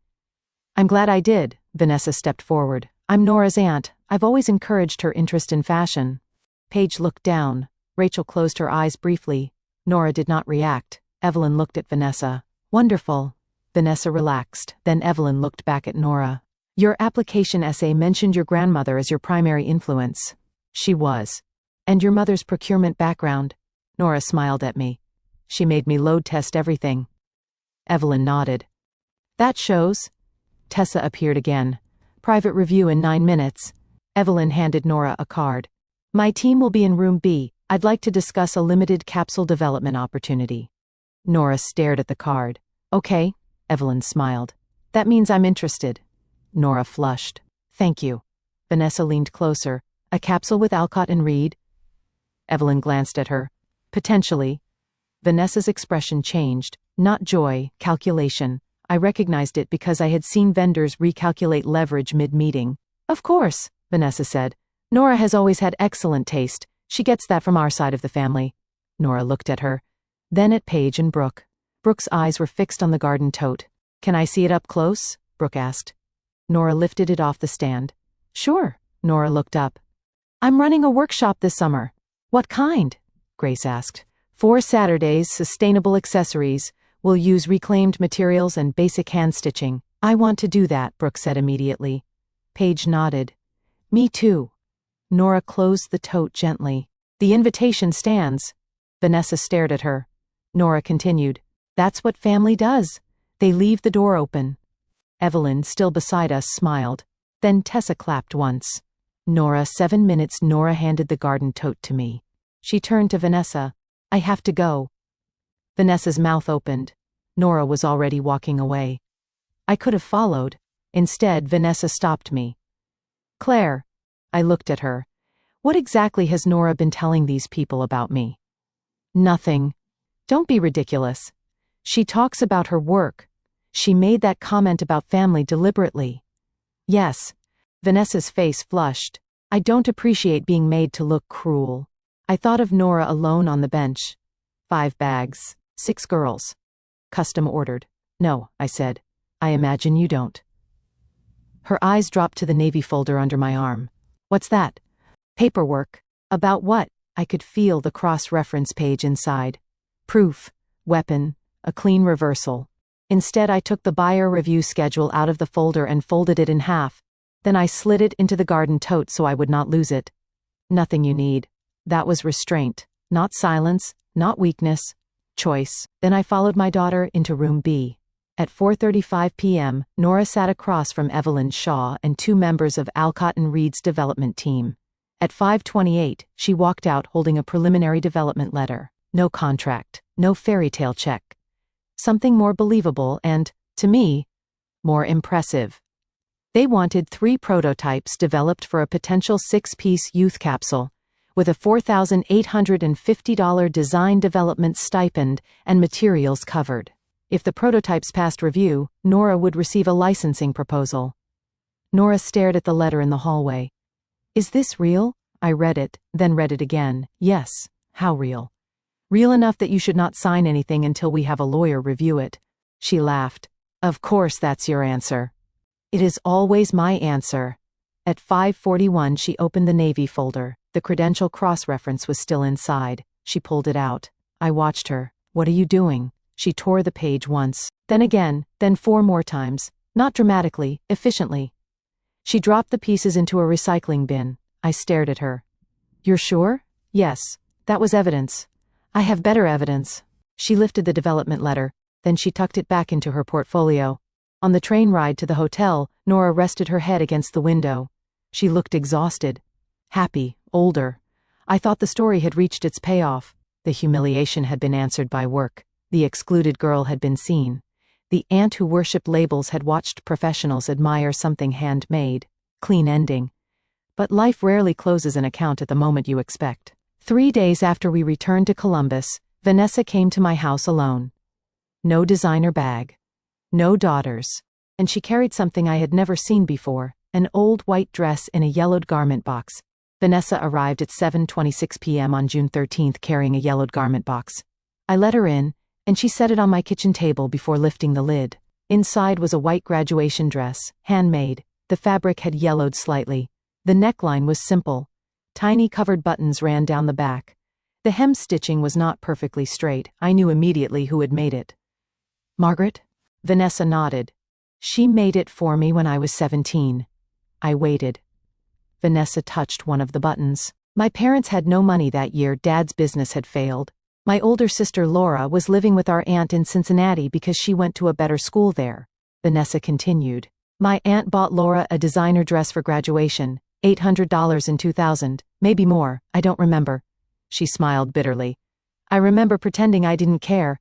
I'm glad I did. Vanessa stepped forward. I'm Nora's aunt. I've always encouraged her interest in fashion. Paige looked down. Rachel closed her eyes briefly. Nora did not react. Evelyn looked at Vanessa. Wonderful. Vanessa relaxed. Then Evelyn looked back at Nora. Your application essay mentioned your grandmother as your primary influence. She was. And your mother's procurement background. Nora smiled at me. She made me load test everything. Evelyn nodded. That shows. Tessa appeared again. Private review in 9 minutes. Evelyn handed Nora a card. My team will be in room B. I'd like to discuss a limited capsule development opportunity. Nora stared at the card. Okay, Evelyn smiled. That means I'm interested. Nora flushed. Thank you. Vanessa leaned closer. A capsule with Alcott and Reed? Evelyn glanced at her. Potentially. Vanessa's expression changed. Not joy, calculation. I recognized it because I had seen vendors recalculate leverage mid-meeting. Of course, Vanessa said. Nora has always had excellent taste. She gets that from our side of the family. Nora looked at her. Then at Paige and Brooke. Brooke's eyes were fixed on the garden tote. Can I see it up close? Brooke asked. Nora lifted it off the stand. Sure. Nora looked up. I'm running a workshop this summer. What kind? Grace asked. 4 Saturdays, sustainable accessories. We'll use reclaimed materials and basic hand stitching. I want to do that, Brooke said immediately. Paige nodded. Me too. Nora closed the tote gently. The invitation stands. Vanessa stared at her. Nora continued. That's what family does. They leave the door open. Evelyn, still beside us, smiled. Then Tessa clapped once. Nora, 7 minutes. Nora handed the garden tote to me. She turned to Vanessa. I have to go. Vanessa's mouth opened. Nora was already walking away. I could have followed. Instead, Vanessa stopped me. Claire. I looked at her. What exactly has Nora been telling these people about me? Nothing. Don't be ridiculous. She talks about her work. She made that comment about family deliberately. Yes. Vanessa's face flushed. I don't appreciate being made to look cruel. I thought of Nora alone on the bench. 5 bags, 6 girls. Custom ordered. No, I said. I imagine you don't. Her eyes dropped to the navy folder under my arm. What's that? Paperwork. About what? I could feel the cross-reference page inside. Proof. Weapon. A clean reversal. Instead, I took the buyer review schedule out of the folder and folded it in half. Then I slid it into the garden tote so I would not lose it. Nothing you need. That was restraint. Not silence. Not weakness. Choice. Then I followed my daughter into room B. At 4:35 p.m., Nora sat across from Evelyn Shaw and 2 members of Alcott and Reed's development team. At 5:28, she walked out holding a preliminary development letter. No contract. No fairy tale check. Something more believable and, to me, more impressive. They wanted 3 prototypes developed for a potential 6-piece youth capsule, with a $4,850 design development stipend and materials covered. If the prototypes passed review, Nora would receive a licensing proposal. Nora stared at the letter in the hallway. Is this real? I read it, then read it again. Yes. How real? Real enough that you should not sign anything until we have a lawyer review it. She laughed. Of course that's your answer. It is always my answer. At 5:41 she opened the Navy folder. The credential cross-reference was still inside. She pulled it out. I watched her. What are you doing? She tore the page once, then again, then 4 more times. Not dramatically, efficiently. She dropped the pieces into a recycling bin. I stared at her. You're sure? Yes. That was evidence. I have better evidence. She lifted the development letter, then she tucked it back into her portfolio. On the train ride to the hotel, Nora rested her head against the window. She looked exhausted. Happy, older. I thought the story had reached its payoff. The humiliation had been answered by work. The excluded girl had been seen. The aunt who worshipped labels had watched professionals admire something handmade. Clean ending. But life rarely closes an account at the moment you expect. 3 days after we returned to Columbus, Vanessa came to my house alone. No designer bag. No daughters. And she carried something I had never seen before, an old white dress in a yellowed garment box. Vanessa arrived at 7:26 p.m. on June 13th carrying a yellowed garment box. I let her in, and she set it on my kitchen table before lifting the lid. Inside was a white graduation dress, handmade. The fabric had yellowed slightly. The neckline was simple. Tiny covered buttons ran down the back. The hem stitching was not perfectly straight. I knew immediately who had made it. Margaret? Vanessa nodded. She made it for me when I was 17. I waited. Vanessa touched one of the buttons. My parents had no money that year. Dad's business had failed. My older sister Laura was living with our aunt in Cincinnati because she went to a better school there. Vanessa continued. My aunt bought Laura a designer dress for graduation, $800 in 2000, maybe more, I don't remember. She smiled bitterly. I remember pretending I didn't care.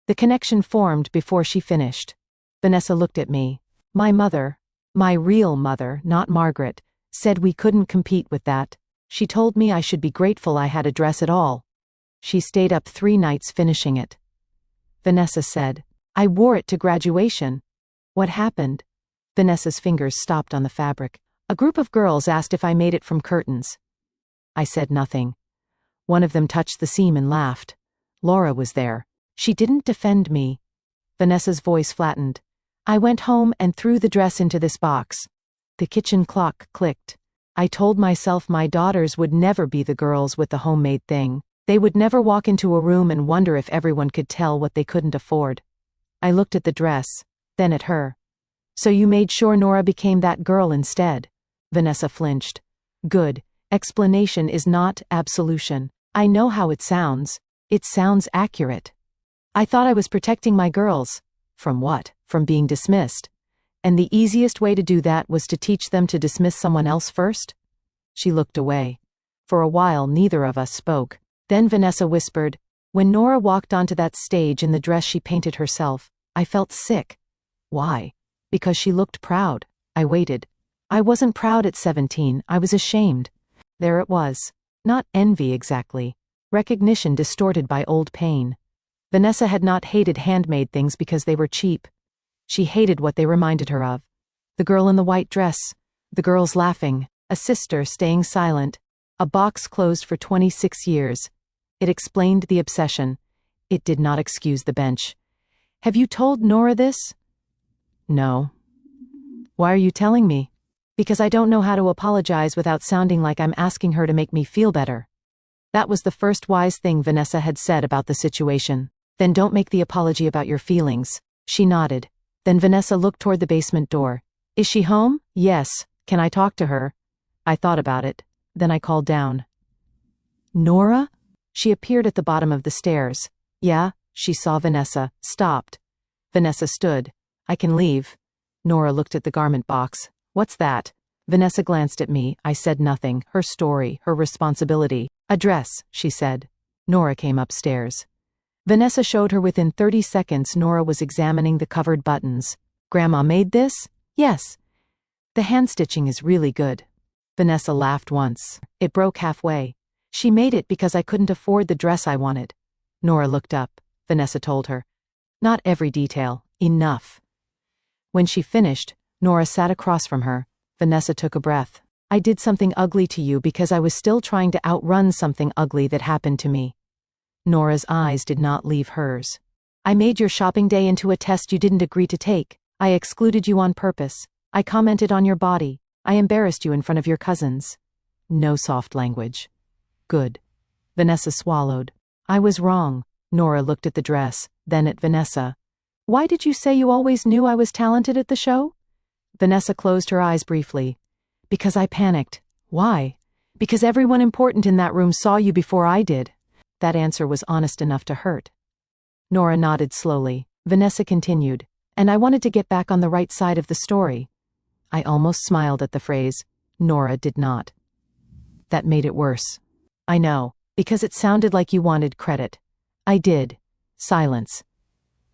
The connection formed before she finished. Vanessa looked at me. My mother, my real mother, not Margaret, said we couldn't compete with that. She told me I should be grateful I had a dress at all. She stayed up 3 nights finishing it. Vanessa said, I wore it to graduation. What happened? Vanessa's fingers stopped on the fabric. A group of girls asked if I made it from curtains. I said nothing. One of them touched the seam and laughed. Laura was there. She didn't defend me. Vanessa's voice flattened. I went home and threw the dress into this box. The kitchen clock clicked. I told myself my daughters would never be the girls with the homemade thing. They would never walk into a room and wonder if everyone could tell what they couldn't afford. I looked at the dress, then at her. So you made sure Nora became that girl instead. Vanessa flinched. Good. Explanation is not absolution. I know how it sounds. It sounds accurate. I thought I was protecting my girls. From what? From being dismissed. And the easiest way to do that was to teach them to dismiss someone else first? She looked away. For a while neither of us spoke. Then Vanessa whispered, when Nora walked onto that stage in the dress she painted herself, I felt sick. Why? Because she looked proud. I waited. I wasn't proud at 17, I was ashamed. There it was. Not envy exactly. Recognition distorted by old pain. Vanessa had not hated handmade things because they were cheap. She hated what they reminded her of. The girl in the white dress. The girls laughing. A sister staying silent. A box closed for 26 years. It explained the obsession. It did not excuse the bench. Have you told Nora this? No. Why are you telling me? Because I don't know how to apologize without sounding like I'm asking her to make me feel better. That was the first wise thing Vanessa had said about the situation. Then don't make the apology about your feelings. She nodded. Then Vanessa looked toward the basement door. Is she home? Yes. Can I talk to her? I thought about it. Then I called down. Nora? She appeared at the bottom of the stairs. Yeah, she saw Vanessa, stopped. Vanessa stood. I can leave. Nora looked at the garment box. What's that? Vanessa glanced at me. I said nothing. Her story, her responsibility. A dress, she said. Nora came upstairs. Vanessa showed her within 30 seconds Nora was examining the covered buttons. Grandma made this? Yes. The hand stitching is really good. Vanessa laughed once. It broke halfway. She made it because I couldn't afford the dress I wanted. Nora looked up. Vanessa told her. Not every detail. Enough. When she finished, Nora sat across from her. Vanessa took a breath. I did something ugly to you because I was still trying to outrun something ugly that happened to me. Nora's eyes did not leave hers. I made your shopping day into a test you didn't agree to take. I excluded you on purpose. I commented on your body. I embarrassed you in front of your cousins. No soft language. Good. Vanessa swallowed. I was wrong. Nora looked at the dress, then at Vanessa. Why did you say you always knew I was talented at the show? Vanessa closed her eyes briefly. Because I panicked. Why? Because everyone important in that room saw you before I did. That answer was honest enough to hurt. Nora nodded slowly. Vanessa continued. And I wanted to get back on the right side of the story. I almost smiled at the phrase. Nora did not. That made it worse. I know, because it sounded like you wanted credit. I did. Silence.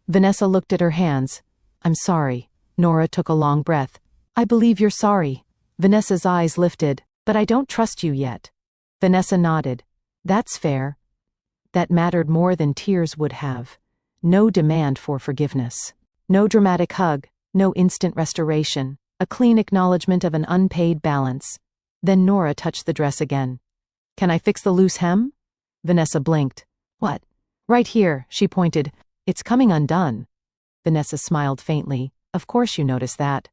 Vanessa looked at her hands. I'm sorry. Nora took a long breath. I believe you're sorry. Vanessa's eyes lifted. But I don't trust you yet. Vanessa nodded. That's fair. That mattered more than tears would have. No demand for forgiveness. No dramatic hug. No instant restoration. A clean acknowledgement of an unpaid balance. Then Nora touched the dress again. Can I fix the loose hem? Vanessa blinked. What? Right here, she pointed. It's coming undone. Vanessa smiled faintly. Of course you noticed that.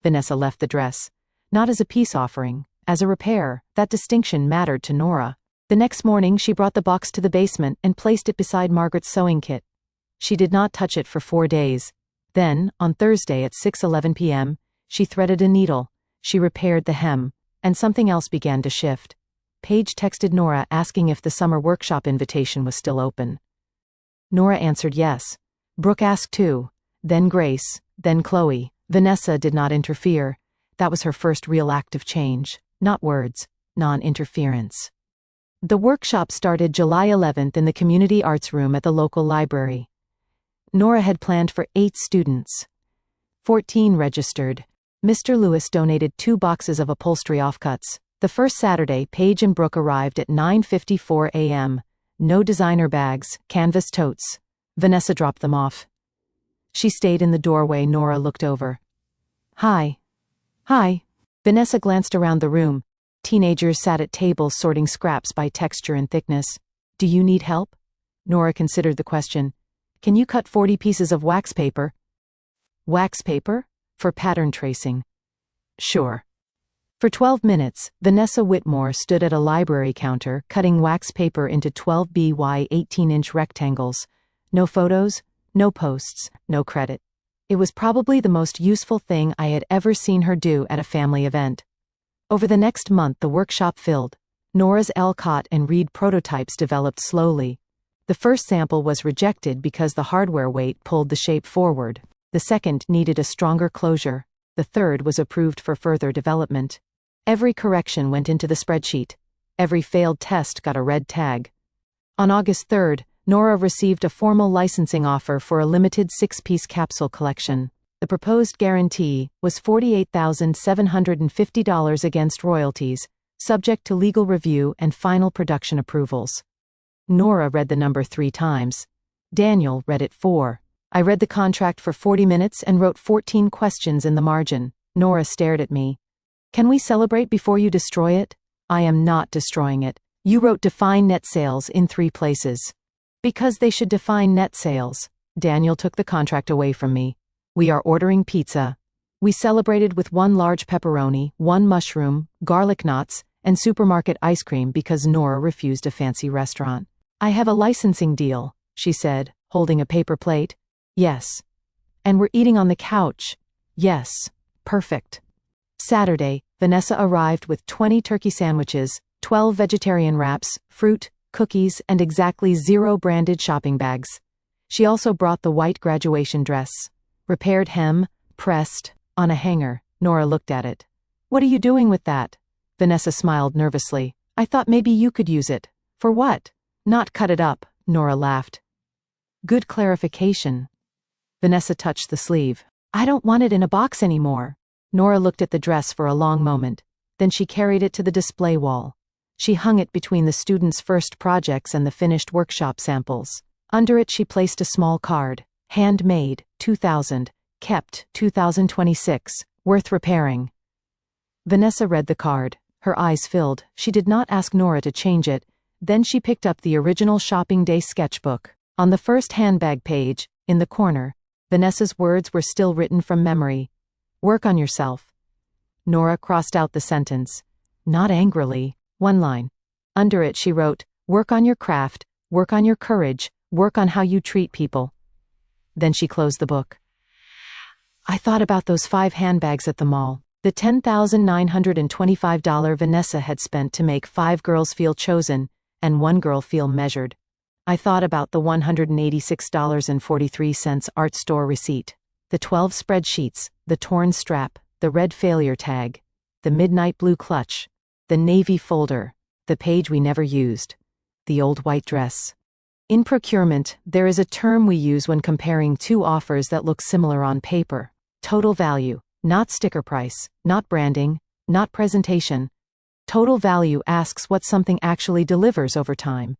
Vanessa left the dress. Not as a peace offering, as a repair. That distinction mattered to Nora. The next morning she brought the box to the basement and placed it beside Margaret's sewing kit. She did not touch it for 4 days. Then, on Thursday at 6:11 p.m., she threaded a needle. She repaired the hem. And something else began to shift. Paige texted Nora asking if the summer workshop invitation was still open. Nora answered yes. Brooke asked too. Then Grace. Then Chloe. Vanessa did not interfere. That was her first real act of change. Not words. Non-interference. The workshop started July 11th in the community arts room at the local library. Nora had planned for 8 students. 14 registered. Mr. Lewis donated 2 boxes of upholstery offcuts. The first Saturday, Paige and Brooke arrived at 9:54 a.m. No designer bags, canvas totes. Vanessa dropped them off. She stayed in the doorway. Nora looked over. Hi. Hi. Vanessa glanced around the room. Teenagers sat at tables sorting scraps by texture and thickness. Do you need help? Nora considered the question. Can you cut 40 pieces of wax paper? Wax paper? For pattern tracing. Sure. For 12 minutes, Vanessa Whitmore stood at a library counter cutting wax paper into 12 by 18-inch rectangles. No photos, no posts, no credit. It was probably the most useful thing I had ever seen her do at a family event. Over the next month the workshop filled. Nora's L-cot and reed prototypes developed slowly. The first sample was rejected because the hardware weight pulled the shape forward. The second needed a stronger closure. The third was approved for further development. Every correction went into the spreadsheet. Every failed test got a red tag. On August 3rd, Nora received a formal licensing offer for a limited 6-piece capsule collection. The proposed guarantee was $48,750 against royalties, subject to legal review and final production approvals. Nora read the number 3 times. Daniel read it 4. I read the contract for 40 minutes and wrote 14 questions in the margin. Nora stared at me. Can we celebrate before you destroy it? I am not destroying it. You wrote define net sales in 3 places. Because they should define net sales. Daniel took the contract away from me. We are ordering pizza. We celebrated with 1 large pepperoni, 1 mushroom, garlic knots, and supermarket ice cream because Nora refused a fancy restaurant. I have a licensing deal, she said, holding a paper plate. Yes. And we're eating on the couch. Yes. Perfect. Saturday, Vanessa arrived with 20 turkey sandwiches, 12 vegetarian wraps, fruit, cookies, and exactly 0 branded shopping bags. She also brought the white graduation dress. Repaired hem, pressed, on a hanger. Nora looked at it. What are you doing with that? Vanessa smiled nervously. I thought maybe you could use it. For what? Not cut it up, Nora laughed. Good clarification. Vanessa touched the sleeve. I don't want it in a box anymore. Nora looked at the dress for a long moment. Then she carried it to the display wall. She hung it between the students' first projects and the finished workshop samples. Under it she placed a small card. Handmade, 2000. Kept, 2026. Worth repairing. Vanessa read the card. Her eyes filled. She did not ask Nora to change it. Then she picked up the original shopping day sketchbook. On the first handbag page, in the corner, Vanessa's words were still written from memory. Work on yourself. Nora crossed out the sentence. Not angrily. 1 line. Under it she wrote, work on your craft, work on your courage, work on how you treat people. Then she closed the book. I thought about those 5 handbags at the mall. The $10,925 Vanessa had spent to make 5 girls feel chosen, and 1 girl feel measured. I thought about the $186.43 art store receipt, the 12 spreadsheets, the torn strap, the red failure tag, the midnight blue clutch, the navy folder, the page we never used, the old white dress. In procurement, there is a term we use when comparing 2 offers that look similar on paper. Total value, not sticker price, not branding, not presentation. Total value asks what something actually delivers over time.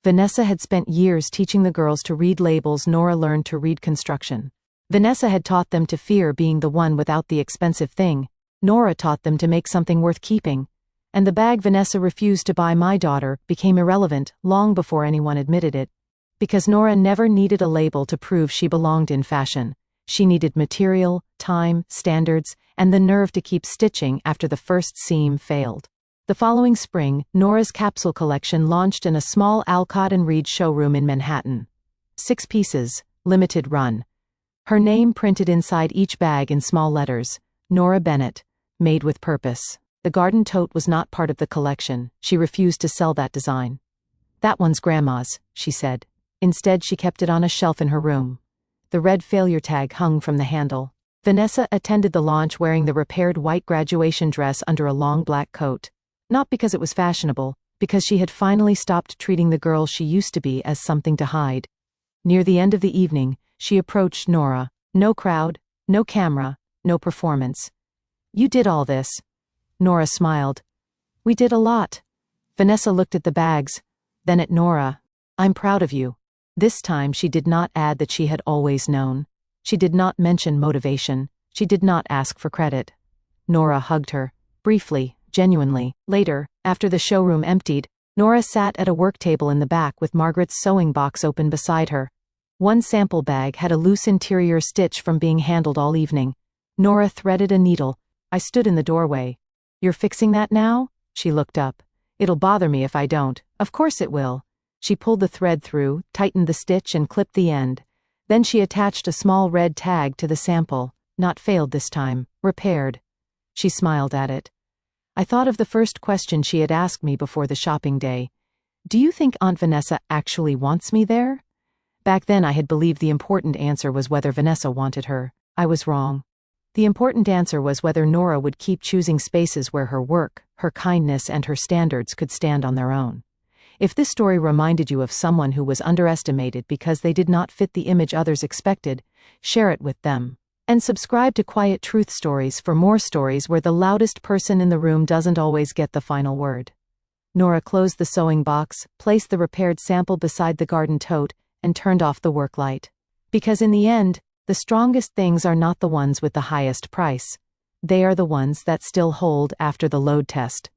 Vanessa had spent years teaching the girls to read labels. Nora learned to read construction. Vanessa had taught them to fear being the one without the expensive thing. Nora taught them to make something worth keeping. And the bag Vanessa refused to buy my daughter became irrelevant long before anyone admitted it. Because Nora never needed a label to prove she belonged in fashion. She needed material, time, standards, and the nerve to keep stitching after the first seam failed. The following spring, Nora's capsule collection launched in a small Alcott and Reed showroom in Manhattan. 6 pieces, limited run. Her name printed inside each bag in small letters. Nora Bennett. Made with purpose. The garden tote was not part of the collection. She refused to sell that design. That one's Grandma's, she said. Instead, she kept it on a shelf in her room. The red failure tag hung from the handle. Vanessa attended the launch wearing the repaired white graduation dress under a long black coat. Not because it was fashionable, because she had finally stopped treating the girl she used to be as something to hide. Near the end of the evening, she approached Nora. No crowd, no camera, no performance. You did all this. Nora smiled. We did a lot. Vanessa looked at the bags, then at Nora. I'm proud of you. This time she did not add that she had always known. She did not mention motivation. She did not ask for credit. Nora hugged her, briefly, genuinely. Later, after the showroom emptied, Nora sat at a work table in the back with Margaret's sewing box open beside her. 1 sample bag had a loose interior stitch from being handled all evening. Nora threaded a needle. I stood in the doorway. You're fixing that now? She looked up. It'll bother me if I don't. Of course it will. She pulled the thread through, tightened the stitch and clipped the end. Then she attached a small red tag to the sample. Not failed this time, repaired. She smiled at it. I thought of the first question she had asked me before the shopping day. Do you think Aunt Vanessa actually wants me there? Back then I had believed the important answer was whether Vanessa wanted her. I was wrong. The important answer was whether Nora would keep choosing spaces where her work, her kindness, and her standards could stand on their own. If this story reminded you of someone who was underestimated because they did not fit the image others expected, share it with them. And subscribe to Quiet Truth Stories for more stories where the loudest person in the room doesn't always get the final word. Nora closed the sewing box, placed the repaired sample beside the garden tote, and turned off the work light. Because in the end, the strongest things are not the ones with the highest price. They are the ones that still hold after the load test.